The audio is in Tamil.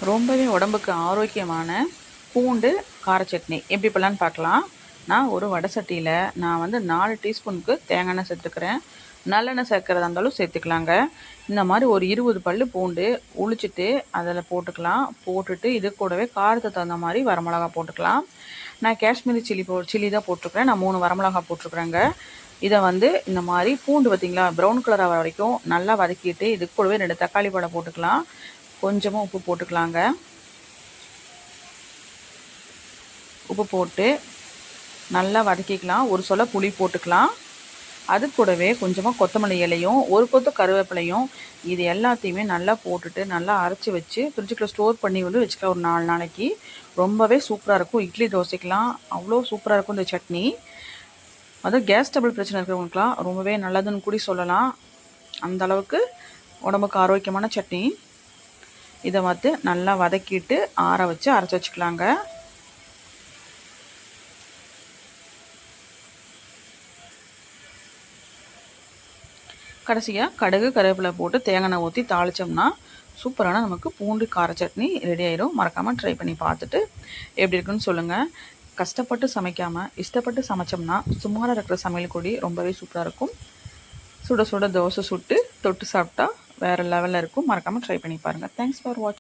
ரொம்பவே உடம்புக்கு ஆரோக்கியமான பூண்டு கார சட்னி எப்படி பண்ணலான்னு பார்க்கலாம். நான் ஒரு வடை சட்டியில் நான் வந்து 4 டீஸ்பூனுக்கு தேங்காய் எண்ணெய் சேர்த்துக்கிறேன். நல்லெண்ணெய் சேர்க்குறதா இருந்தாலும் சேர்த்துக்கலாங்க. இந்த மாதிரி ஒரு 20 பல் பூண்டு உளிச்சிட்டு அதில் போட்டுக்கலாம். போட்டுட்டு இது கூடவே காரத்துக்கு தகுந்த மாதிரி வரமிளகா போட்டுக்கலாம். நான் காஷ்மீரி சில்லி தான் போட்டிருக்கிறேன். நான் 3 வரமிளகா போட்டிருக்குறேங்க. இதை வந்து இந்த மாதிரி பூண்டு பார்த்திங்களா ப்ரௌன் கலராக வர வரைக்கும் நல்லா வதக்கிட்டு இது கூடவே 2 தக்காளி பழம் போட்டுக்கலாம். கொஞ்சமாக உப்பு போட்டுக்கலாங்க. உப்பு போட்டு நல்லா வதக்கிக்கலாம். ஒரு சொல புளி போட்டுக்கலாம். அது கூடவே கொஞ்சமாக கொத்தமல்லி இலையும் ஒரு கொத்து கருவேப்பிலையும் இது எல்லாத்தையுமே நல்லா போட்டுட்டு நல்லா அரைச்சி வச்சு ஃப்ரிட்ஜுக்குள்ளே ஸ்டோர் பண்ணி வந்து வச்சுக்கலாம் ஒரு 4 நாளைக்கு. ரொம்பவே சூப்பராக இருக்கும். இட்லி தோசைக்கெலாம் அவ்வளோ சூப்பராக இருக்கும் இந்த சட்னி. அதுவும் கேஸ் டபுள் பிரச்சனை இருக்கிறவங்களுக்குலாம் ரொம்பவே நல்லதுன்னு கூட சொல்லலாம். அந்த அளவுக்கு உடம்புக்கு ஆரோக்கியமான சட்னி. இதை வந்து நல்லா வதக்கிட்டு ஆற வச்சு அரைச்சி வச்சுக்கலாங்க. கடைசியாக கடுகு கருவேப்பிலை போட்டு தேங்காய் ஊற்றி தாளித்தோம்னா சூப்பரான நமக்கு பூண்டு கார சட்னி ரெடி ஆயிடும். மறக்காமல் ட்ரை பண்ணி பார்த்துட்டு எப்படி இருக்குன்னு சொல்லுங்கள். கஷ்டப்பட்டு சமைக்காமல் இஷ்டப்பட்டு சமைச்சோம்னா சுமாராக இருக்கிற சமையல் கூடி ரொம்பவே சூப்பராக இருக்கும். சுட சுட தோசை சுட்டு தொட்டு சாப்பிட்டா வேறு லெவலில் இருக்கும். மறக்காமல் ட்ரை பண்ணி பாருங்கள். தேங்க்ஸ் ஃபார் வாட்சிங்.